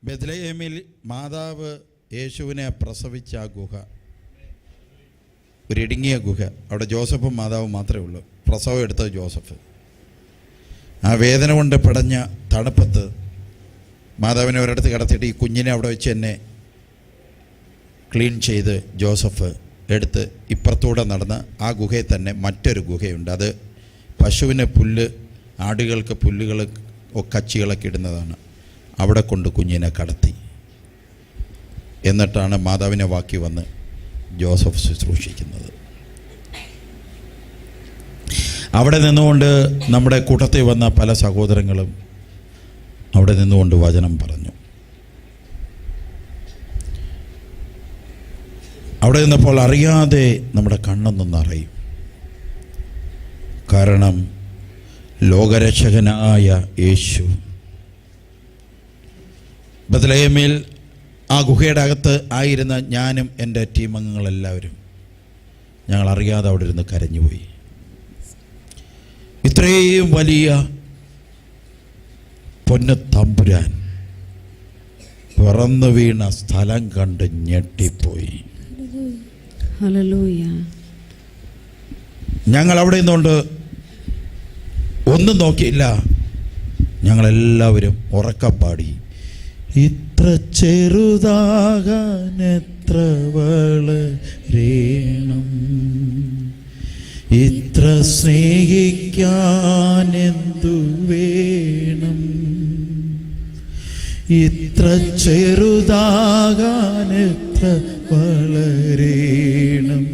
ബെത്ലഹേമിൽ മാതാവ് യേശുവിനെ പ്രസവിച്ച ആ ഗുഹ, ഒരു ഇടുങ്ങിയ ഗുഹ. അവിടെ ജോസഫും മാതാവും മാത്രമേ ഉള്ളൂ. പ്രസവം എടുത്തത് ജോസഫ്. ആ വേദന കൊണ്ട് പിടഞ്ഞ തണുപ്പത്ത് മാതാവിനെ ഒരിടത്ത് കിടത്തിയിട്ട് ഈ കുഞ്ഞിനെ അവിടെ വെച്ച് തന്നെ ക്ലീൻ ചെയ്ത് ജോസഫ് എടുത്ത് ഇപ്പുറത്തൂടെ നടന്ന് ആ ഗുഹയിൽ തന്നെ മറ്റൊരു ഗുഹയുണ്ട്. അത് പശുവിന് പുല്ല്, ആടുകൾക്ക് പുല്ലുകൾ കച്ചികളൊക്കെ ഇടുന്നതാണ്. അവിടെ കൊണ്ട് കുഞ്ഞിനെ കടത്തി. എന്നിട്ടാണ് മാതാവിനെ വാക്കി വന്ന് ജോസഫ് ശുശ്രൂഷിക്കുന്നത്. അവിടെ നിന്നുകൊണ്ട് നമ്മുടെ കൂട്ടത്തിൽ വന്ന പല സഹോദരങ്ങളും അവിടെ നിന്നുകൊണ്ട് വചനം പറഞ്ഞു. അവിടെ നിന്നപ്പോൾ അറിയാതെ നമ്മുടെ കണ്ണൊന്നും നിറയും. കാരണം ലോകരക്ഷകനായ യേശു ബെത്ലഹേമിൽ ആ ഗുഹയുടെ അകത്ത് ആയിരുന്ന ഞാനും എൻ്റെ ടീം അംഗങ്ങളെല്ലാവരും ഞങ്ങൾ അറിയാതെ അവിടെ ഇരുന്ന് കരഞ്ഞുപോയി. ഇത്രയും വലിയ പൊന്നു തമ്പുരാൻ പിറന്നു വീണ സ്ഥലം കണ്ട് ഞെട്ടിപ്പോയി. ഞങ്ങൾ അവിടെ നിന്നുകൊണ്ട് ഒന്നും നോക്കിയില്ല. ഞങ്ങളെല്ലാവരും ഉറക്കം പാടി, ഇത്ര ചെറുതാകാൻ എത്ര വളരേണം, ഇത്ര സ്നേഹിക്കാൻ എന്തു വേണം, ഇത്ര ചെറുതാകാൻ എത്ര വളരേണം,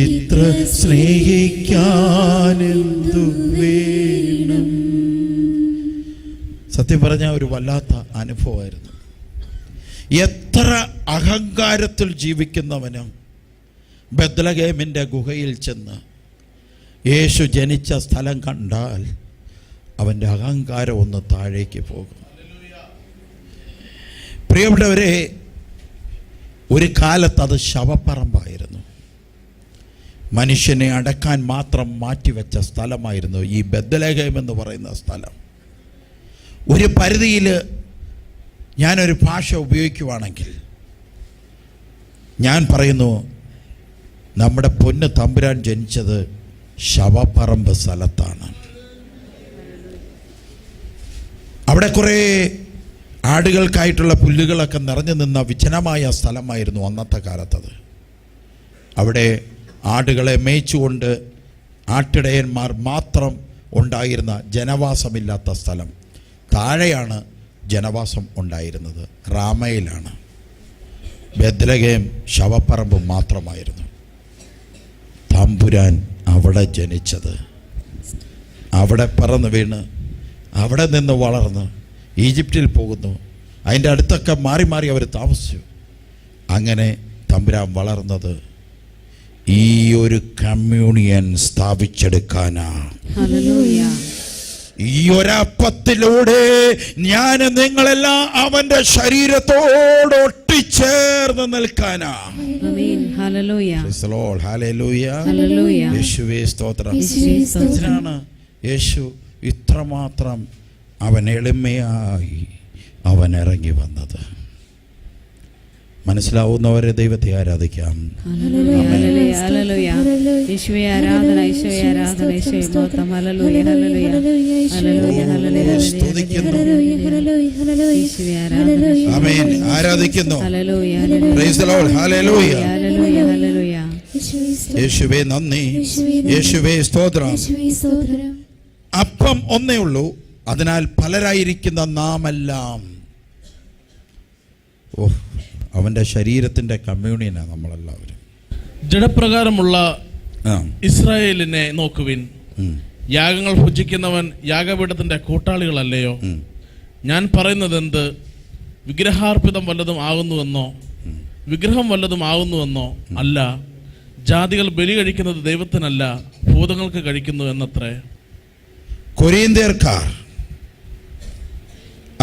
ഇത്ര സ്നേഹിക്കാൻ എന്തു വേണം. സത്യം പറഞ്ഞ ഒരു വല്ലാത്ത അനുഭവമായിരുന്നു. എത്ര അഹങ്കാരത്തിൽ ജീവിക്കുന്നവനും ബെത്ലഹേമിൻ്റെ ഗുഹയിൽ ചെന്ന് യേശു ജനിച്ച സ്ഥലം കണ്ടാൽ അവൻ്റെ അഹങ്കാരം ഒന്ന് താഴേക്ക് പോകും. പ്രിയപ്പെട്ടവരെ, ഒരു കാലത്ത് അത് ശവപ്പറമ്പായിരുന്നു. മനുഷ്യനെ അടക്കാൻ മാത്രം മാറ്റിവെച്ച സ്ഥലമായിരുന്നു ഈ ബെത്ലഹേം എന്ന് പറയുന്ന സ്ഥലം. ഒരു പരിധിയിൽ ഞാനൊരു ഭാഷ ഉപയോഗിക്കുവാണെങ്കിൽ ഞാൻ പറയുന്നു, നമ്മുടെ പൊന്ന് തമ്പുരാൻ ജനിച്ചത് ശവപ്പറമ്പ് സ്ഥലത്താണ്. അവിടെ കുറേ ആടുകൾക്കായിട്ടുള്ള പുല്ലുകളൊക്കെ നിറഞ്ഞു നിന്ന വിജനമായ സ്ഥലമായിരുന്നു അന്നത്തെ കാലത്തത്. അവിടെ ആടുകളെ മേയിച്ചുകൊണ്ട് ആട്ടിടയന്മാർ മാത്രം ഉണ്ടായിരുന്ന ജനവാസമില്ലാത്ത സ്ഥലം. താഴെയാണ് ജനവാസം ഉണ്ടായിരുന്നത്, റാമയിലാണ്. ബെത്ലഹേം ശവപ്പറമ്പ് മാത്രമായിരുന്നു. തമ്പുരാൻ അവിടെ ജനിച്ചത്, അവിടെ പറന്ന് വീണ്, അവിടെ നിന്ന് വളർന്ന് ഈജിപ്തിൽ പോകുന്നു. അതിൻ്റെ അടുത്തൊക്കെ മാറി മാറി അവർ താമസിച്ചു. അങ്ങനെ തമ്പുരാൻ വളർന്നത് ഈ ഒരു കമ്മ്യൂണിയൻ സ്ഥാപിച്ചെടുക്കാനാ. ഈ ഒരപ്പത്തിലൂടെ ഞാൻ നിങ്ങളെല്ലാം അവന്റെ ശരീരത്തോട് ഒട്ടിച്ചേർന്ന് നിൽക്കാനാ. യേശുവേ സ്തോത്രം. ഇതിനാണ് യേശു ഇത്രമാത്രം അവൻ എളിമയായി അവൻ ഇറങ്ങി വന്നത്. മനസ്സിലാവുന്നവരെ ദൈവത്തെ ആരാധിക്കാം. ആരാധിക്കുന്നു. യേശുവേ നന്ദി, യേശുവേ സ്തോത്രം. അപ്പം ഒന്നേ ഉള്ളൂ, അതിനാൽ പലരായിരിക്കുന്ന നാമെല്ലാം അവന്റെ ശരീരത്തിന്റെ കമ്മ്യൂണിയനാണ് നമ്മളെല്ലാവരും. ജഡപ്രകാരമുള്ള ഇസ്രായേലിനെ നോക്കുവിൻ. യാഗങ്ങൾ ഭുജിക്കുന്നവൻ യാഗപീഠത്തിന്റെ കൂട്ടാളികളല്ലയോ? ഞാൻ പറയുന്നത് എന്ത്? വിഗ്രഹാർപ്പിതം വല്ലതും ആകുന്നുവെന്നോ വിഗ്രഹം വല്ലതും ആകുന്നുവെന്നോ അല്ല. ജാതികൾ ബലി കഴിക്കുന്നത് ദൈവത്തിനല്ല, ഭൂതങ്ങൾക്ക് കഴിക്കുന്നു എന്നത്രേ. കൊരിന്ത്യർക്കാർ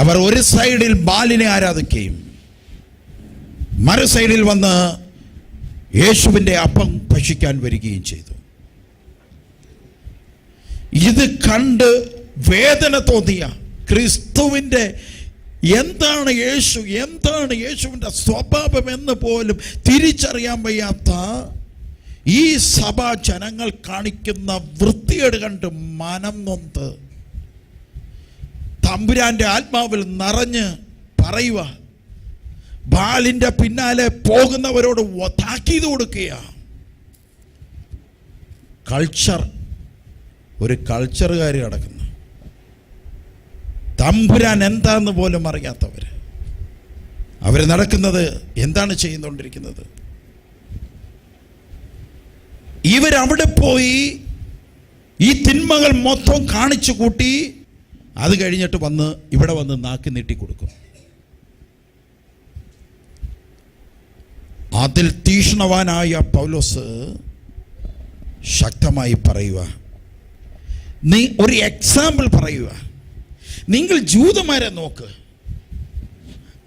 അവർ ഒരു സൈഡിൽ ബാലിനെ ആരാധിക്കുകയും മറു സൈഡിൽ വന്ന് യേശുവിൻ്റെ അപ്പം ഭക്ഷിക്കാൻ വരികയും ചെയ്തു. ഇത് കണ്ട് വേദന തോന്നിയ ക്രിസ്തുവിൻ്റെ എന്താണ് യേശു, എന്താണ് യേശുവിൻ്റെ സ്വഭാവം എന്ന് പോലും തിരിച്ചറിയാൻ വയ്യാത്ത ഈ സഭാ ജനങ്ങൾ കാണിക്കുന്ന വൃത്തികേട് കണ്ട് മനം നൊന്ത് തമ്പുരാന്റെ ആത്മാവിൽ നിറഞ്ഞ് പറയുക, ബാലിന്റെ പിന്നാലെ പോകുന്നവരോട് താക്കീത് കൊടുക്കുക. കൾച്ചർ, ഒരു കൾച്ചറുകാർ കിടക്കുന്നു, തമ്പുരാൻ എന്താന്ന് പോലും അറിയാത്തവർ. അവർ നടക്കുന്നത് എന്താണ് ചെയ്തുകൊണ്ടിരിക്കുന്നത്? ഇവരവിടെ പോയി ഈ തിന്മകൾ മൊത്തം കാണിച്ചു കൂട്ടി അത് കഴിഞ്ഞിട്ട് ഇവിടെ വന്ന് നാക്കി നീട്ടിക്കൊടുക്കും. അതിൽ തീക്ഷ്ണവാനായ പൗലോസ് ശക്തമായി പറയുക, നീ ഒരു എക്സാമ്പിൾ പറയുക. നിങ്ങൾ ജൂതന്മാരെ നോക്ക്,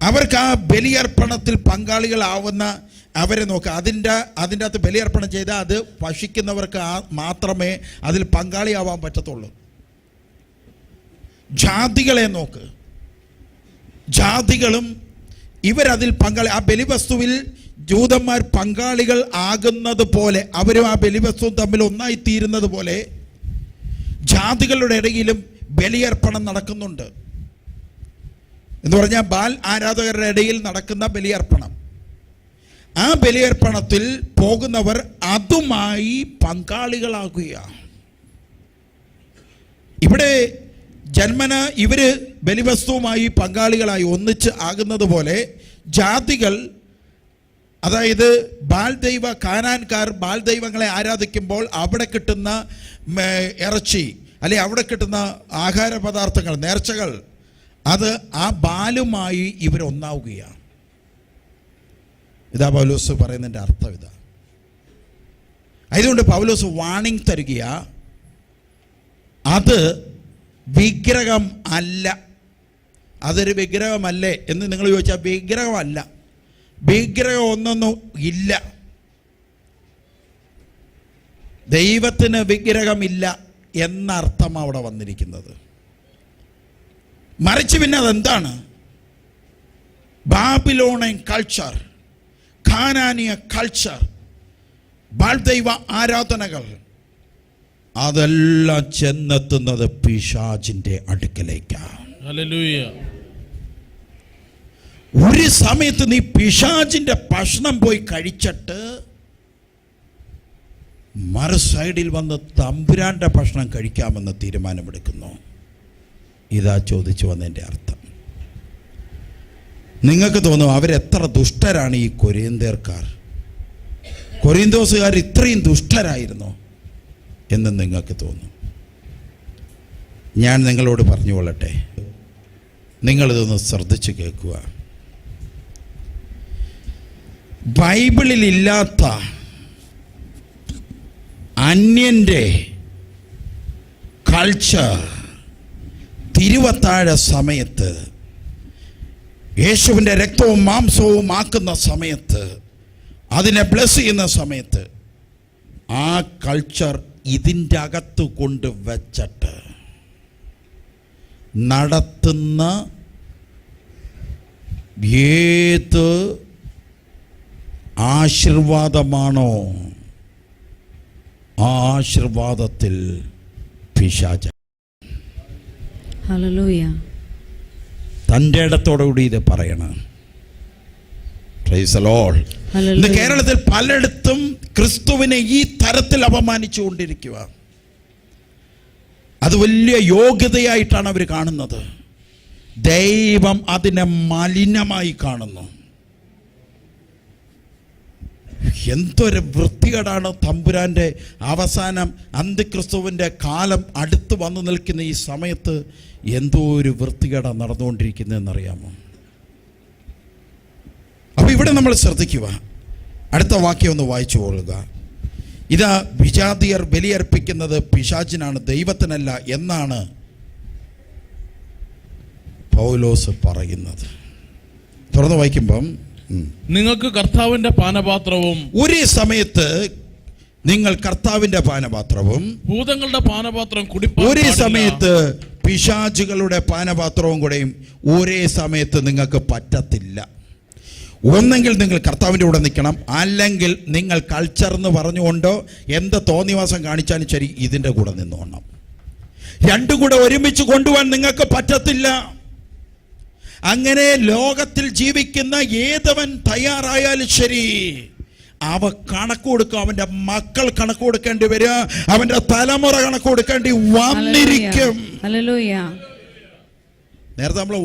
അവർക്ക് ആ ബലിയർപ്പണത്തിൽ പങ്കാളികളാവുന്ന അവരെ നോക്ക്. അതിൻ്റെ അകത്ത് ബലിയർപ്പണം ചെയ്താൽ അത് ഭക്ഷിക്കുന്നവർക്ക് മാത്രമേ അതിൽ പങ്കാളിയാവാൻ പറ്റത്തുള്ളൂ. ജാതികളെ നോക്ക്, ജാതികളും ഇവരതിൽ പങ്കാളി, ആ ബലിവസ്തുവിൽ ജൂതന്മാർ പങ്കാളികൾ ആകുന്നത് പോലെ, അവരും ആ ബലിവസ്തുവും തമ്മിൽ ഒന്നായി തീരുന്നത് പോലെ ജാതികളുടെ ഇടയിലും ബലിയർപ്പണം നടക്കുന്നുണ്ട്. എന്ന് പറഞ്ഞാൽ ബാൽ ആരാധകരുടെ ഇടയിൽ നടക്കുന്ന ബലിയർപ്പണം, ആ ബലിയർപ്പണത്തിൽ പോകുന്നവർ അതുമായി പങ്കാളികളാകുക. ഇവിടെ ജന്മന ഇവര് ബലിവസ്തുവുമായി പങ്കാളികളായി ഒന്നിച്ച് ആകുന്നത് പോലെ ജാതികൾ, അതായത് ബാൽ ദൈവ കാനാൻകാർ ബാൽ ദൈവങ്ങളെ ആരാധിക്കുമ്പോൾ അവിടെ കിട്ടുന്ന ഇറച്ചി അല്ലെ അവിടെ കിട്ടുന്ന ആഹാര പദാർത്ഥങ്ങൾ, നേർച്ചകൾ, അത് ആ ബാലുമായി ഇവരൊന്നാവുകയാണ്. ഇതാ പൗലോസ് പറയുന്നതിൻ്റെ അർത്ഥം ഇതാ. അതുകൊണ്ട് പൗലോസ് വാണിംഗ് തരിക, അത് വിഗ്രഹം അല്ല. അതൊരു വിഗ്രഹമല്ലേ എന്ന് നിങ്ങൾ ചോദിച്ചാൽ വിഗ്രഹമല്ല, വിഗ്രഹം ഒന്നൊന്നും ഇല്ല. ദൈവത്തിന് വിഗ്രഹമില്ല എന്നർത്ഥം അവിടെ വന്നിരിക്കുന്നത്. മറിച്ച് പിന്നെ അതെന്താണ്? ബാബിലോണിയൻ കൾച്ചർ, ഖാനാനിയ കൾച്ചർ, ബാൽദൈവ ആരാധനകൾ, അതെല്ലാം ചെന്നെത്തുന്നത് പിശാചിന്റെ അടുക്കലേക്കാണ്. ഹല്ലേലൂയ. ഒരു സമയത്ത് നീ പിശാചിന്റെ ഭക്ഷണം പോയി കഴിച്ചിട്ട് മറു സൈഡിൽ വന്ന് തമ്പുരാന്റെ ഭക്ഷണം കഴിക്കാമെന്ന് തീരുമാനമെടുക്കുന്നു. ഇതാ ചോദിച്ചു വന്നതിൻ്റെ അർത്ഥം. നിങ്ങൾക്ക് തോന്നും അവരെത്ര ദുഷ്ടരാണ് ഈ കൊരിന്ത്യർക്കാർ, കൊരിന്തോസുകാർ ഇത്രയും ദുഷ്ടരായിരുന്നു എന്ന് നിങ്ങൾക്ക് തോന്നും. ഞാൻ നിങ്ങളോട് പറഞ്ഞുകൊള്ളട്ടെ, നിങ്ങളിതൊന്ന് ശ്രദ്ധിച്ച് കേൾക്കുക. ബൈബിളിൽ ഇല്ലാത്ത അന്യൻ്റെ കൾച്ചർ തിരുവത്താഴ സമയത്ത് യേശുവിൻ്റെ രക്തവും മാംസവും ആക്കുന്ന സമയത്ത്, അതിനെ ബ്ലെസ് ചെയ്യുന്ന സമയത്ത്, ആ കൾച്ചർ ഇതിൻ്റെ അകത്ത് കൊണ്ട് വെച്ചിട്ട് നടത്തുന്ന ഏത് ആശീർവാദമാണോ ആ ആശീർവാദത്തിൽ പിശാച. ഹല്ലേലൂയ. തൻ്റെ ഇടത്തോടുകൂടി ഇത് പറയണം. Price the Lord. ഇന്ന് കേരളത്തിൽ പലയിടത്തും ക്രിസ്തുവിനെ ഈ തരത്തിൽ അപമാനിച്ചുകൊണ്ടിരിക്കുക. അത് വലിയ യോഗ്യതയായിട്ടാണ് അവർ കാണുന്നത്. ദൈവം അതിനെ മലിനമായി കാണുന്നു. എന്തൊരു വൃത്തികേടാണ് തമ്പുരാൻ്റെ അവസാനം അന്ത്യക്രിസ്തുവിൻ്റെ കാലം അടുത്ത് വന്നു നിൽക്കുന്ന ഈ സമയത്ത് എന്തോ ഒരു വൃത്തികേടാണ് നടന്നുകൊണ്ടിരിക്കുന്നതെന്നറിയാമോ? അപ്പോൾ ഇവിടെ നമ്മൾ ശ്രദ്ധിക്കുക. അടുത്ത വാക്യം ഒന്ന് വായിച്ചു കൊള്ളുക. ഇതാ വിജാതിയർ ബലിയർപ്പിക്കുന്നത് പിശാചിനാണ്, ദൈവത്തിനല്ല എന്നാണ് പൗലോസ് പറയുന്നത്. തുറന്ന് വായിക്കുമ്പം, നിങ്ങൾക്ക് കർത്താവിന്റെ പാനപാത്രവും, ഒരു സമയത്ത് നിങ്ങൾ കർത്താവിന്റെ പാനപാത്രവും, ഭൂതങ്ങളുടെ പാനപാത്രം കുടിപ്പാൻ ഒരു സമയത്ത് പിശാചുകളുടെ പാനപാത്രവും കൂടെയും ഒരേ സമയത്ത് നിങ്ങൾക്ക് പറ്റത്തില്ല. ഒന്നെങ്കിൽ നിങ്ങൾ കർത്താവിൻ്റെ കൂടെ നിൽക്കണം, അല്ലെങ്കിൽ നിങ്ങൾ കൾച്ചർ എന്ന് പറഞ്ഞുകൊണ്ടോ എന്ത് തോന്നിവാസം കാണിച്ചാലും ശരി ഇതിൻ്റെ കൂടെ നിന്നോണം. രണ്ടും കൂടെ ഒരുമിച്ച് കൊണ്ടുപോകാൻ നിങ്ങൾക്ക് പറ്റത്തില്ല. അങ്ങനെ ലോകത്തിൽ ജീവിക്കുന്ന ഏതവൻ തയ്യാറായാലും ശരി, അവ കണക്ക് കൊടുക്കും. അവൻ്റെ മക്കൾ കണക്ക് കൊടുക്കേണ്ടി വരിക, അവൻ്റെ തലമുറ കണക്ക് കൊടുക്കേണ്ടി വന്നിരിക്കും. നേരത്തെ നമ്മൾ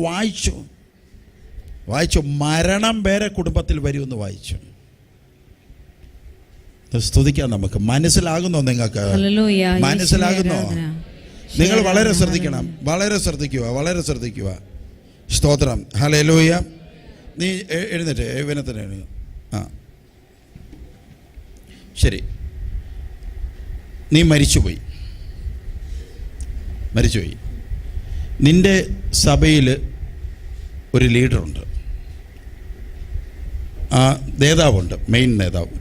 വായിച്ചു മരണം വരെ കുടുംബത്തിൽ വരുമെന്ന് വായിച്ചു. സ്തുതിക്കാം. നമുക്ക് മനസ്സിലാകുന്നോ? നിങ്ങൾക്ക് മനസ്സിലാകുന്നോ? നിങ്ങൾ വളരെ ശ്രദ്ധിക്കണം, വളരെ ശ്രദ്ധിക്കുക. സ്തോത്രം. ഹല്ലേലൂയ. നീ എഴുന്നേറ്റ് വിനത്തിന് എഴുതുക. ശരി, നീ മരിച്ചുപോയി. നിന്റെ സഭയിൽ ഒരു ലീഡറുണ്ട്, നേതാവുണ്ട്, മെയിൻ നേതാവ്,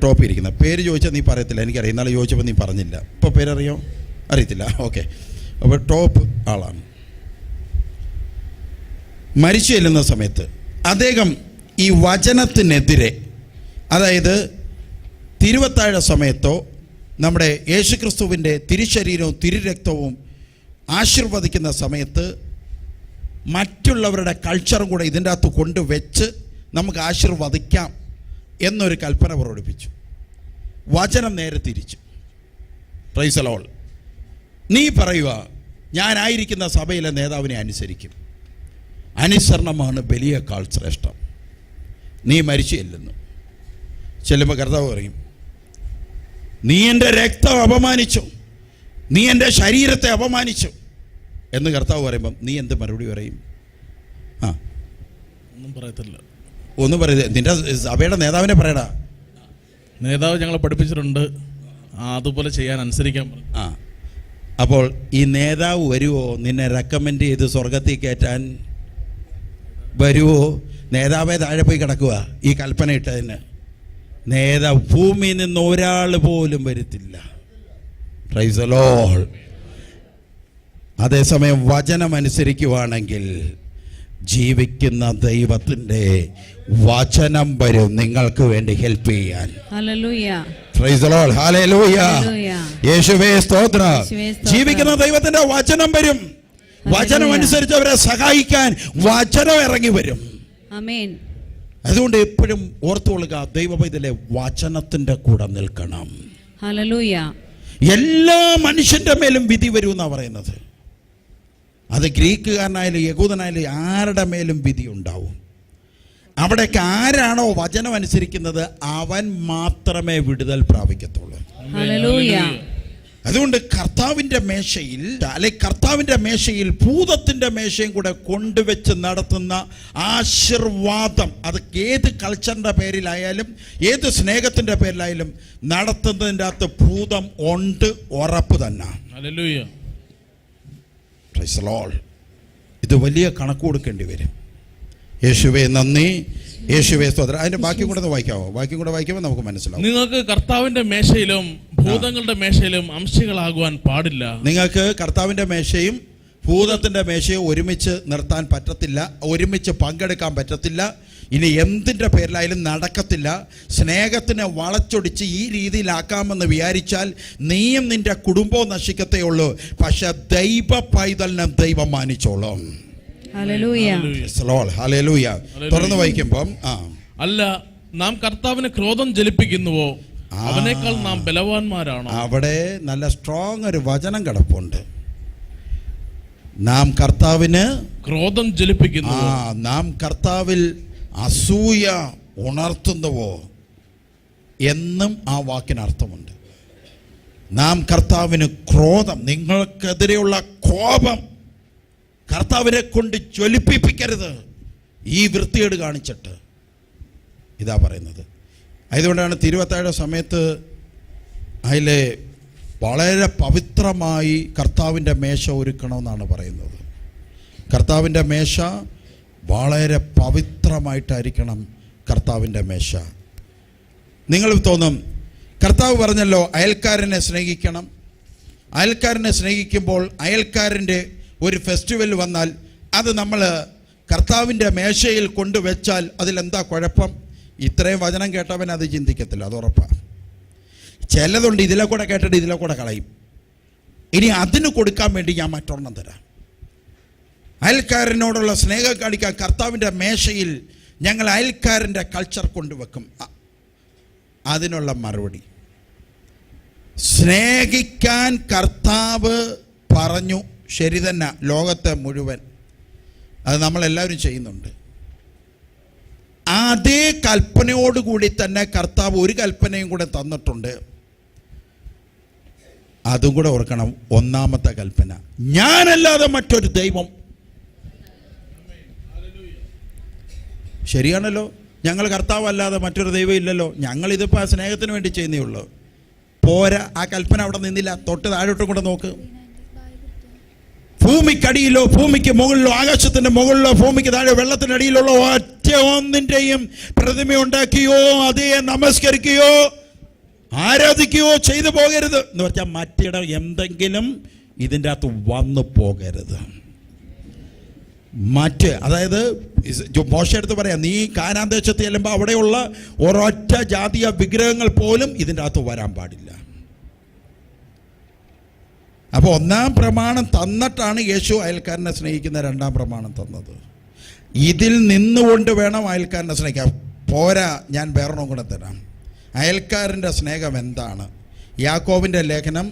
ടോപ്പിൽ ഇരിക്കുന്ന. പേര് ചോദിച്ചാൽ നീ പറയത്തില്ല, എനിക്കറിയാം. ഇന്നാളെ ചോദിച്ചപ്പോൾ നീ പറഞ്ഞില്ല. ഇപ്പോൾ പേരറിയോ? അറിയത്തില്ല. ഓക്കെ. അപ്പോൾ ടോപ്പ് ആളാണ്. മരിച്ചു ചെല്ലുന്ന സമയത്ത് അദ്ദേഹം ഈ വചനത്തിനെതിരെ, അതായത് തിരുവത്താഴ സമയത്തോ നമ്മുടെ യേശുക്രിസ്തുവിൻ്റെ തിരുശരീരവും തിരുരക്തവും ആശീർവദിക്കുന്ന സമയത്ത് മറ്റുള്ളവരുടെ കൾച്ചറും കൂടെ ഇതിൻ്റെ അകത്ത് കൊണ്ടുവച്ച് നമുക്ക് ആശീർവദിക്കാം എന്നൊരു കൽപ്പന പ്രകടിപ്പിച്ചു. വചനം നേരെ തിരിച്ചു. Price the Lord. നീ പറയുക, ഞാനായിരിക്കുന്ന സഭയിലെ നേതാവിനെ അനുസരിക്കും. അനുസരണമാണ് ബലിയേക്കാൾ ശ്രേഷ്ഠം. നീ മരിച്ചു ചെല്ലുമ്പോൾ കർത്താവ് പറയും, നീ എൻ്റെ രക്തം അപമാനിച്ചു, നീ എൻ്റെ ശരീരത്തെ അപമാനിച്ചു എന്ന് കർത്താവ് പറയുമ്പം നീ എന്ത് മറുപടി പറയും? ഒന്നും പറയത്തില്ല. ഒന്നും പറയരുത്. നിന്റെ സഭയുടെ നേതാവിനെ പറയടാ. നേതാവ് ഞങ്ങളെ പഠിപ്പിച്ചിട്ടുണ്ട്, അതുപോലെ ചെയ്യാൻ അനുസരിക്കാൻ. അപ്പോൾ ഈ നേതാവ് വരുമോ നിന്നെ റെക്കമെൻഡ് ചെയ്ത് സ്വർഗത്തിൽ കയറ്റാൻ? വരുമോ? നേതാവേ താഴെ പോയി കിടക്കുക ഈ കൽപ്പന ഇട്ടതിന്. നേതാവ് ഭൂമിയിൽ നിന്ന് ഒരാൾ പോലും വരുത്തില്ല. Praise the Lord. അതേസമയം വചനം അനുസരിക്കുവാണെങ്കിൽ ജീവിക്കുന്ന ദൈവത്തിൻ്റെ വചനം വരും നിങ്ങൾക്ക് വേണ്ടി ഹെൽപ്പ് ചെയ്യാൻ. Price the Lord. ഹല്ലേലൂയ. യേശുവേ സ്തോത്രം. ജീവിക്കുന്ന ദൈവത്തിൻ്റെ വചനം വരും. വചനം അനുസരിച്ച് അവരെ സഹായിക്കാൻ വചനം ഇറങ്ങി വരും. അതുകൊണ്ട് എപ്പോഴും ഓർത്തുകൊള്ളുക, ദൈവപൈതലെ വചനത്തിന്റെ കൂടെ നിൽക്കണം. ഹല്ലേലൂയ. എല്ലാ മനുഷ്യന്റെ മേലും വിധി വരുമെന്നാ പറയുന്നത്. അത് ഗ്രീക്കുകാരനായാലും യഹൂദനായാലും ആരുടെ മേലും വിധി ഉണ്ടാവും. അവിടേക്ക് ആരാണോ വചനം അനുസരിക്കുന്നത് അവൻ മാത്രമേ വിടുതൽ പ്രാപിക്കത്തുള്ളൂ. ഹല്ലേലൂയ. അതുകൊണ്ട് കർത്താവിൻ്റെ മേശയിൽ ഭൂതത്തിൻ്റെ മേശയും കൂടെ കൊണ്ടുവച്ച് നടത്തുന്ന ആശീർവാദം, അത് ഏത് കൾച്ചറിൻ്റെ പേരിലായാലും ഏത് സ്നേഹത്തിൻ്റെ പേരിലായാലും നടത്തുന്നതിൻ്റെ അകത്ത് ഭൂതം ഉണ്ട്, ഉറപ്പ് തന്നെ. ഹല്ലേലൂയ. Price the Lord. ഇത് വലിയ കണക്ക് കൊടുക്കേണ്ടി വരും. യേശുവേ നന്ദി, യേശുവേ സ്തോത്രം. അതിന്റെ ബാക്കി കൂടെ വായിക്കാമോ? ബാക്കി കൂടെ വായിക്കുമ്പോൾ നമുക്ക് മനസ്സിലാവും. നിങ്ങൾക്ക് കർത്താവിന്റെ മേശയിലും ഭൂതങ്ങളുടെ മേശയിലും അംശികളാകുവാൻ പാടില്ല. നിങ്ങൾക്ക് കർത്താവിന്റെ മേശയും ഭൂതത്തിന്റെ മേശയും ഒരുമിച്ച് നിർത്താൻ പറ്റത്തില്ല, ഒരുമിച്ച് പങ്കെടുക്കാൻ പറ്റത്തില്ല. ഇനി എന്തിൻ്റെ പേരിലായാലും നടക്കത്തില്ല. സ്നേഹത്തിനെ വളച്ചൊടിച്ച് ഈ രീതിയിലാക്കാമെന്ന് വിചാരിച്ചാൽ നീയും നിന്റെ കുടുംബവും നശിക്കത്തേ ഉള്ളൂ. പക്ഷെ ദൈവ പൈതലിനെ ദൈവം മാനിച്ചോളും. തുറന്നു വായിക്കുമ്പം അല്ല, നാം കർത്താവിന് ക്രോധം ജലിപ്പിക്കുന്നുവോ അവനേക്കാൾ നാം ബലവാന്മാരാണോ? അവിടെ നല്ല സ്ട്രോങ് ഒരു വചനം കിടപ്പുണ്ട്. നാം കർത്താവിന് ക്രോധം ജലിപ്പിക്കുന്നു, നാം കർത്താവിൽ അസൂയ ഉണർത്തുന്നുവോ എന്നും ആ വാക്കിന് അർത്ഥമുണ്ട്. നാം കർത്താവിന് ക്രോധം, നിങ്ങൾക്കെതിരെയുള്ള കോപം കർത്താവിനെ കൊണ്ട് ജ്വലിപ്പിക്കരുത് ഈ വൃത്തികേട് കാണിച്ചിട്ട്. ഇതാ പറയുന്നത്. അതുകൊണ്ടാണ് തിരുവത്താഴ സമയത്ത് അതിലെ വളരെ പവിത്രമായി കർത്താവിൻ്റെ മേശ ഒരുക്കണമെന്നാണ് പറയുന്നത്. കർത്താവിൻ്റെ മേശ വളരെ പവിത്രമായിട്ടായിരിക്കണം കർത്താവിൻ്റെ മേശ. നിങ്ങൾ തോന്നും, കർത്താവ് പറഞ്ഞല്ലോ അയൽക്കാരനെ സ്നേഹിക്കണം. അയൽക്കാരനെ സ്നേഹിക്കുമ്പോൾ അയൽക്കാരൻ്റെ ഒരു ഫെസ്റ്റിവൽ വന്നാൽ അത് നമ്മൾ കർത്താവിൻ്റെ മേശയിൽ കൊണ്ടുവച്ചാൽ അതിലെന്താ കുഴപ്പം? ഇത്രയും വചനം കേട്ടവൻ അത് ചിന്തിക്കത്തില്ല, അത് ഉറപ്പാണ്. ചിലതുണ്ട് ഇതിലെ കൂടെ കേട്ടിട്ട് ഇതിലെ കൂടെ കളയും. ഇനി അതിന് കൊടുക്കാൻ വേണ്ടി ഞാൻ മറ്റൊരെണ്ണം തരാം. അയൽക്കാരനോടുള്ള സ്നേഹം കാണിക്കാൻ കർത്താവിൻ്റെ മേശയിൽ ഞങ്ങൾ അയൽക്കാരൻ്റെ കൾച്ചർ കൊണ്ടുവെക്കും. അതിനുള്ള മറുപടി, സ്നേഹിക്കാൻ കർത്താവ് പറഞ്ഞു, ശരി തന്നെ, ലോകത്തെ മുഴുവൻ. അത് നമ്മളെല്ലാവരും ചെയ്യുന്നുണ്ട്. അതേ കൽപ്പനയോടുകൂടി തന്നെ കർത്താവ് ഒരു കൽപ്പനയും കൂടെ തന്നിട്ടുണ്ട്. അതും കൂടെ ഓർക്കണം. ഒന്നാമത്തെ കൽപ്പന, ഞാനല്ലാതെ മറ്റൊരു ദൈവം. ശരിയാണല്ലോ, ഞങ്ങൾ കർത്താവ് അല്ലാതെ മറ്റൊരു ദൈവം ഇല്ലല്ലോ. ഞങ്ങളിതിപ്പോൾ ആ സ്നേഹത്തിന് വേണ്ടി ചെയ്യുന്നേ ഉള്ളൂ. പോരാ, ആ കൽപ്പന അവിടെ നിന്നില്ല. തൊട്ട് താഴോട്ടും കൂടെ നോക്ക്. ഭൂമിക്കടിയിലോ ഭൂമിക്ക് മുകളിലോ ആകാശത്തിന്റെ മുകളിലോ ഭൂമിക്ക് താഴെ വെള്ളത്തിനടിയിലുള്ള ഒറ്റ ഒന്നിന്റെയും പ്രതിമ ഉണ്ടാക്കിയോ അതേ നമസ്കരിക്കുകയോ ആരാധിക്കുകയോ ചെയ്തു പോകരുത് എന്ന് പറഞ്ഞാൽ മറ്റിടം എന്തെങ്കിലും ഇതിൻ്റെ അകത്ത് വന്നു പോകരുത്. അതായത് മോശ എടുത്ത് പറയാം, നീ കാനാൻ ദേശത്ത് ചെല്ലുമ്പോൾ അവിടെയുള്ള ഒരൊറ്റ ജാതീയ വിഗ്രഹങ്ങൾ പോലും ഇതിൻ്റെ അകത്ത് വരാൻ പാടില്ല. അപ്പോൾ ഒന്നാം പ്രമാണം തന്നിട്ടാണ് യേശു അയൽക്കാരനെ സ്നേഹിക്കുന്ന രണ്ടാം പ്രമാണം തന്നത്. ഇതിൽ നിന്നുകൊണ്ട് വേണം അയൽക്കാരനെ സ്നേഹിക്കാൻ. പോരാ, ഞാൻ വേറൊന്നും കൂടെ തരാം. അയൽക്കാരൻ്റെ സ്നേഹം എന്താണ്? യാക്കോബിൻ്റെ ലേഖനം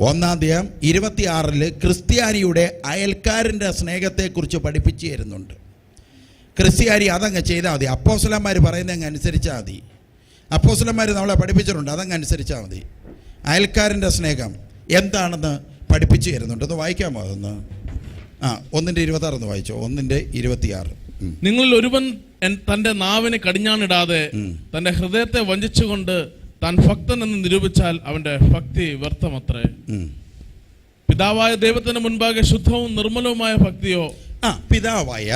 1:26 ക്രിസ്ത്യാനിയുടെ അയൽക്കാരൻ്റെ സ്നേഹത്തെക്കുറിച്ച് പഠിപ്പിച്ചു തരുന്നുണ്ട്. ക്രിസ്ത്യാനി അതങ്ങ് ചെയ്താൽ മതി, അപ്പോസ്തലന്മാർ പറയുന്നതങ്ങ് അനുസരിച്ചാൽ മതി. അപ്പോസ്തലന്മാർ നമ്മളെ പഠിപ്പിച്ചിട്ടുണ്ട്, അതങ്ങ് അനുസരിച്ചാൽ മതി. അയൽക്കാരൻ്റെ സ്നേഹം എന്താണെന്ന് പഠിപ്പിച്ചു തരുന്നുണ്ട്. അത് വായിക്കാമോ? അതൊന്ന് 1:26 ഒന്ന് വായിച്ചോ. 1:26. നിങ്ങളിൽ ഒരുവൻ തന്റെ നാവിനെ കടിഞ്ഞാണിടാതെ തന്റെ ഹൃദയത്തെ വഞ്ചിച്ചുകൊണ്ട് താൻ ഭക്തൻ എന്ന് നിരൂപിച്ചാൽ അവന്റെ ഭക്തി വ്യർത്ഥമത്രേ. പിതാവായ ദൈവത്തിന് മുൻപാകെ ശുദ്ധവും നിർമ്മലവുമായ ഭക്തിയോ, പിതാവായ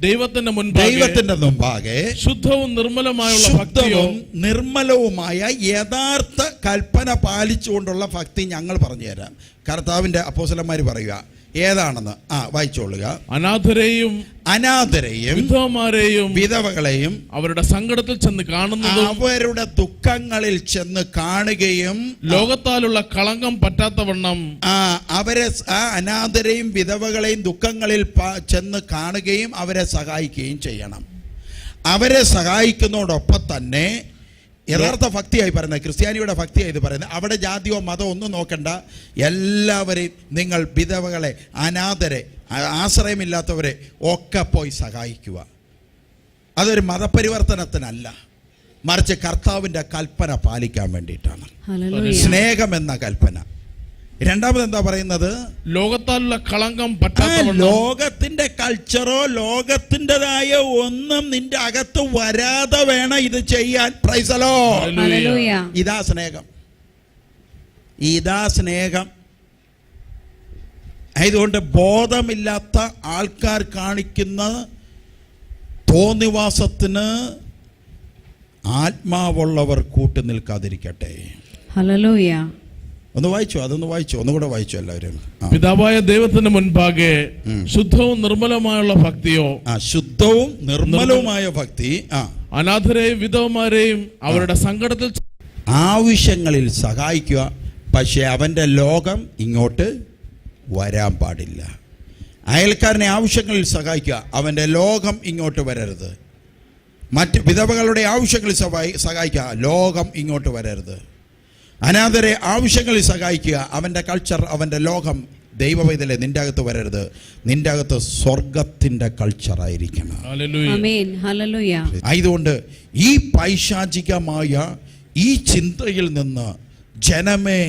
ദൈവത്തിന്റെ മുൻപാകെ ശുദ്ധവും നിർമ്മലമായുള്ള ഭക്തിയോ, നിർമ്മലവുമായ യഥാർത്ഥ കൽപ്പന പാലിച്ചുകൊണ്ടുള്ള ഭക്തി ഞങ്ങൾ പറഞ്ഞു തരാം. കർത്താവിന്റെ അപ്പോസ്തലന്മാർ പറയുക ഏതാണെന്ന് വായിച്ചോളുക. അനാഥരെയും വിധവകളെയും അവരുടെ സങ്കടത്തിൽ ചെന്ന് കാണുന്നതും അവരുടെ ദുഃഖങ്ങളിൽ ചെന്ന് കാണുകയും ലോകത്താലുള്ള കളങ്കം പറ്റാത്തവണ്ണം അവരെ അനാഥരെയും വിധവകളെയും ദുഃഖങ്ങളിൽ ചെന്ന് കാണുകയും അവരെ സഹായിക്കുകയും ചെയ്യണം. അവരെ സഹായിക്കുന്നതോടൊപ്പം തന്നെ യഥാർത്ഥ ഭക്തിയായി പറയുന്നത്, ക്രിസ്ത്യാനിയുടെ ഭക്തിയായി ഇത് പറയുന്നത്. അവിടെ ജാതിയോ മതമോ ഒന്നും നോക്കണ്ട. എല്ലാവരെയും നിങ്ങൾ വിധവകളെ, അനാഥരെ, ആശ്രയമില്ലാത്തവരെ ഒക്കെ പോയി സഹായിക്കുക. അതൊരു മതപരിവർത്തനത്തിനല്ല, മറിച്ച് കർത്താവിൻ്റെ കൽപ്പന പാലിക്കാൻ വേണ്ടിയിട്ടാണ്. സ്നേഹം എന്ന കൽപ്പന. രണ്ടാമത് എന്താ പറയുന്നത്? ലോകത്താലുള്ള കളങ്കം പറ്റാത്തവണ്ണം. ലോകത്തിന്റെ കൾച്ചറോ ലോകത്തിൻ്റെതായ ഒന്നും നിന്റെ അകത്ത് വരാതെ വേണം ഇത് ചെയ്യാൻ. Price the Lord. ഇതാ സ്നേഹം, ഇതാ സ്നേഹം. അതുകൊണ്ട് ബോധമില്ലാത്ത ആൾക്കാർ കാണിക്കുന്ന തോന്നിവാസത്തിന് ആത്മാവുള്ളവർ കൂട്ടു നിൽക്കാതിരിക്കട്ടെ. ഹല്ലേലൂയ. ഒന്ന് വായിച്ചോ, അതൊന്ന് വായിച്ചോ, ഒന്നുകൂടെ വായിച്ചോ എല്ലാവരും. പിതാവായ ദൈവത്തിന് മുൻപാകെ ശുദ്ധവും നിർമ്മലമായുള്ള ഭക്തിയോ, ശുദ്ധവും നിർമ്മലവുമായ ഭക്തി, അനാഥരെയും വിധവമാരെയും അവരുടെ സങ്കടത്തിൽ ആവശ്യങ്ങളിൽ സഹായിക്കുക. പക്ഷെ അവൻ്റെ ലോകം ഇങ്ങോട്ട് വരാൻ പാടില്ല. അയൽക്കാരനെ ആവശ്യങ്ങളിൽ സഹായിക്കുക, അവൻ്റെ ലോകം ഇങ്ങോട്ട് വരരുത്. മറ്റ് വിധവകളുടെ ആവശ്യങ്ങളിൽ സഹായിക്കുക, ലോകം ഇങ്ങോട്ട് വരരുത്. അനാഥരെ ആവശ്യങ്ങളിൽ സഹായിക്കുക, അവൻ്റെ കൾച്ചർ, അവൻ്റെ ലോകം, ദൈവവേദന നിന്റെ അകത്ത് വരരുത്. നിന്റെ അകത്ത് സ്വർഗത്തിൻ്റെ കൾച്ചറായിരിക്കണം. ആയതുകൊണ്ട് ഈ പൈശാചികമായ ഈ ചിന്തയിൽ നിന്ന് ജനമേ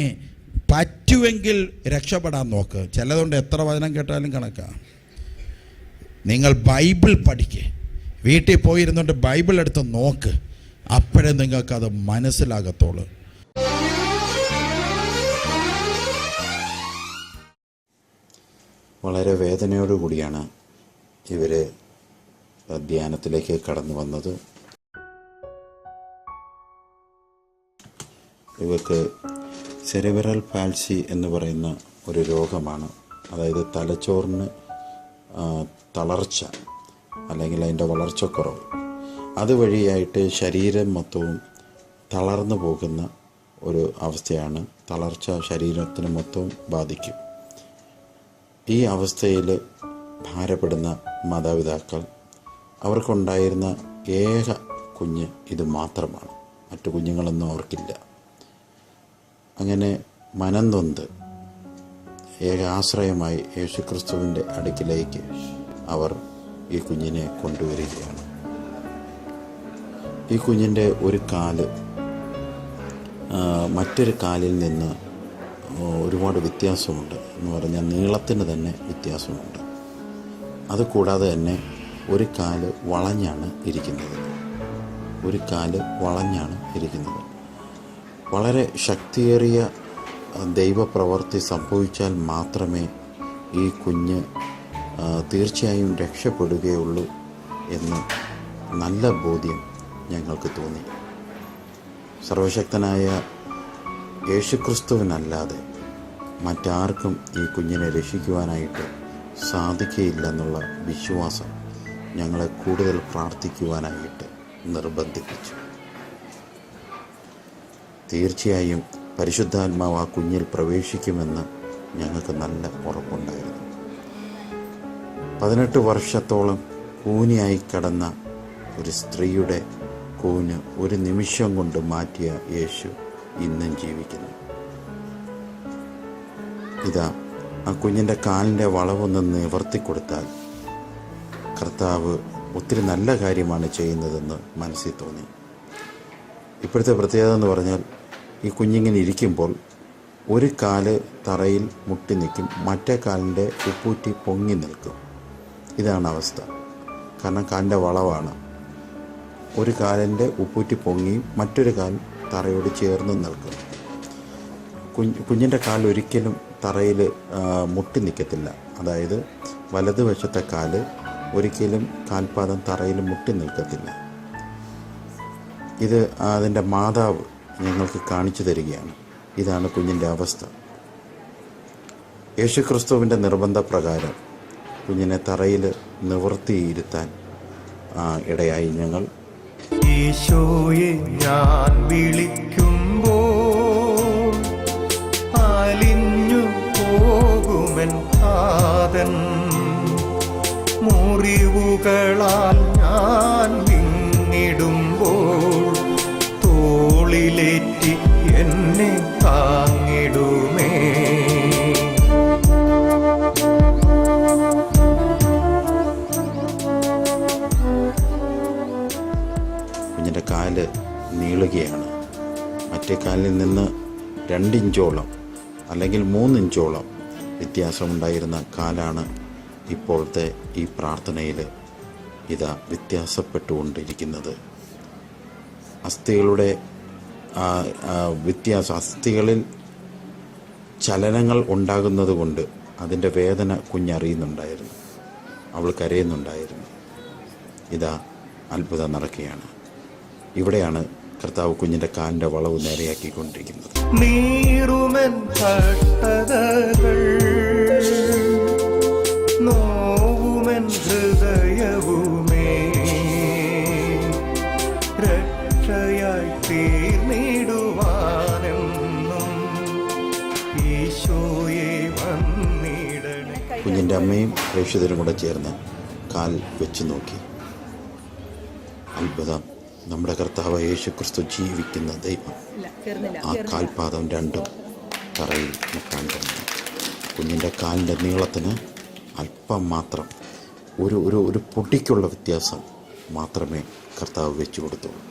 പറ്റുമെങ്കിൽ രക്ഷപ്പെടാൻ നോക്ക്. ചിലതുകൊണ്ട് എത്ര വചനം കേട്ടാലും കണക്കാണ്. നിങ്ങൾ ബൈബിൾ പഠിക്കുക, വീട്ടിൽ പോയിരുന്നുകൊണ്ട് ബൈബിൾ എടുത്ത് നോക്ക്, അപ്പോഴേ നിങ്ങൾക്കത് മനസ്സിലാകത്തുള്ളൂ. വളരെ വേദനയോടുകൂടിയാണ് ഇവർ ധ്യാനത്തിലേക്ക് കടന്നു വന്നത്. ഇവർക്ക് സെറിബ്രൽ പാൽസി എന്ന് പറയുന്ന ഒരു രോഗമാണ്. അതായത് തലച്ചോറിന് തളർച്ച അല്ലെങ്കിൽ അതിൻ്റെ വളർച്ചക്കുറവ്, അതുവഴിയായിട്ട് ശരീരം മൊത്തവും തളർന്നു പോകുന്ന ഒരു അവസ്ഥയാണ്. തളർച്ച ശരീരത്തിന് മൊത്തവും ബാധിക്കും. ഈ അവസ്ഥയിൽ ഭാരപ്പെടുന്ന മാതാപിതാക്കൾ, അവർക്കുണ്ടായിരുന്ന ഏക കുഞ്ഞ് ഇത് മാത്രമാണ്, മറ്റു കുഞ്ഞുങ്ങളൊന്നും അവർക്കില്ല. അങ്ങനെ മനം നൊന്ത് ഏക ആശ്രയമായി യേശുക്രിസ്തുവിൻ്റെ അടുക്കിലേക്ക് അവർ ഈ കുഞ്ഞിനെ കൊണ്ടുവരികയാണ്. ഈ കുഞ്ഞിൻ്റെ ഒരു കാല് മറ്റൊരു കാലിൽ നിന്ന് ഒരുപാട് വ്യത്യാസമുണ്ട്. എന്ന് പറഞ്ഞാൽ നീളത്തിന് തന്നെ വ്യത്യാസമുണ്ട്. അതുകൂടാതെ തന്നെ ഒരു കാല് വളഞ്ഞാണ് ഇരിക്കുന്നത്. വളരെ ശക്തിയേറിയ ദൈവപ്രവൃത്തി സംഭവിച്ചാൽ മാത്രമേ ഈ കുഞ്ഞ് തീർച്ചയായും രക്ഷപ്പെടുകയുള്ളൂ എന്ന് നല്ല ബോധ്യം ഞങ്ങൾക്ക് തോന്നി. സർവശക്തനായ യേശുക്രിസ്തുവിനല്ലാതെ മറ്റാർക്കും ഈ കുഞ്ഞിനെ രക്ഷിക്കുവാനായിട്ട് സാധിക്കുകയില്ലെന്നുള്ള വിശ്വാസം ഞങ്ങളെ കൂടുതൽ പ്രാർത്ഥിക്കുവാനായിട്ട് നിർബന്ധിപ്പിച്ചു. തീർച്ചയായും പരിശുദ്ധാത്മാവ് ആ കുഞ്ഞിൽ പ്രവേശിക്കുമെന്ന് ഞങ്ങൾക്ക് നല്ല ഉറപ്പുണ്ടായിരുന്നു. 18 വർഷത്തോളം കൂനിയായി കിടന്ന ഒരു സ്ത്രീയുടെ കൂന് ഒരു നിമിഷം കൊണ്ട് മാറ്റിയ യേശു ഇന്നും ജീവിക്കുന്നു. ഇതാ ആ കുഞ്ഞിൻ്റെ കാലിൻ്റെ വളവൊന്ന് നിവർത്തിക്കൊടുത്താൽ കർത്താവ് ഒത്തിരി നല്ല കാര്യമാണ് ചെയ്യുന്നതെന്ന് മനസ്സിൽ തോന്നി. ഇപ്പോഴത്തെ പ്രത്യേകത എന്ന് പറഞ്ഞാൽ, ഈ കുഞ്ഞിങ്ങനെ ഇരിക്കുമ്പോൾ ഒരു കാല് തറയിൽ മുട്ടി നിൽക്കും, മറ്റേ കാലിൻ്റെ ഉപ്പൂറ്റി പൊങ്ങി നിൽക്കും. ഇതാണ് അവസ്ഥ. കാരണം കാലിൻ്റെ വളവാണ്. ഒരു കാലിൻ്റെ ഉപ്പൂറ്റി പൊങ്ങിയും മറ്റൊരു കാൽ തറയോട് ചേർന്ന് നിൽക്കും. കുഞ്ഞിൻ്റെ കാൽ ഒരിക്കലും തറയിൽ മുട്ടി നിൽക്കത്തില്ല. അതായത് വലതുവശത്തെ കാല് ഒരിക്കലും കാൽപാദം തറയിൽ മുട്ടി നിൽക്കത്തില്ല. ഇത് അതിൻ്റെ മാതാവ് ഞങ്ങൾക്ക് കാണിച്ചു തരികയാണ്. ഇതാണ് കുഞ്ഞിൻ്റെ അവസ്ഥ. യേശുക്രിസ്തുവിൻ്റെ നിർബന്ധപ്രകാരം കുഞ്ഞിനെ തറയിൽ നിവർത്തിയിരുത്താൻ ഇടയായി. ഞങ്ങൾ ഈശോയെ ഞാൻ വിളിക്കുമ്പോൾ അലിഞ്ഞു പോകുമെൻ പാദൻ, മുറിവുകളാൽ ഞാൻ വിങ്ങിടുമ്പോൾ തോളിലേറ്റി എന്നെ താങ്ങിടുമേ. കുഞ്ഞിൻ്റെ കാല് നീളുകയാണ്. മറ്റേ കാലിൽ നിന്ന് 2 ഇഞ്ചോളം അല്ലെങ്കിൽ 3 ഇഞ്ചോളം വ്യത്യാസമുണ്ടായിരുന്ന കാലാണ് ഇപ്പോഴത്തെ ഈ പ്രാർത്ഥനയിൽ ഇതാ വ്യത്യാസപ്പെട്ടുകൊണ്ടിരിക്കുന്നത്. അസ്ഥികളുടെ അസ്ഥികളിൽ ചലനങ്ങൾ ഉണ്ടാകുന്നത് കൊണ്ട് അതിൻ്റെ വേദന കുഞ്ഞറിയുന്നുണ്ടായിരുന്നു. അവൾ കരയുന്നുണ്ടായിരുന്നു. ഇതാ അത്ഭുതം നടക്കുകയാണ്. ഇവിടെയാണ് കർത്താവ് കുഞ്ഞിൻ്റെ കാലിൻ്റെ വളവ് നേരെയാക്കിക്കൊണ്ടിരിക്കുന്നത്. നീറുമെൻ കഷ്ടതകൾ, നോവുമെൻ ഹൃദയവുമേ, രക്ഷയായി തീർന്നിടുവാനെന്നും ഈശോയെ വന്നിടണേ. കുഞ്ഞിൻ്റെ അമ്മയും പ്രേക്ഷിതരും കൂടെ ചേർന്ന് കാൽ വെച്ച് നോക്കി. അത്ഭുതം! നമ്മുടെ കർത്താവ് യേശുക്രിസ്തു ജീവിക്കുന്ന ദൈവം. ആ കാൽപാദം രണ്ടും തറയിൽ മുക്കാൻ തുടങ്ങി. കുഞ്ഞിൻ്റെ കാലിൻ്റെ നീളത്തിന് അല്പം മാത്രം ഒരു പൊടിക്കുള്ള വ്യത്യാസം മാത്രമേ കർത്താവ് വെച്ചു കൊടുത്തുള്ളൂ.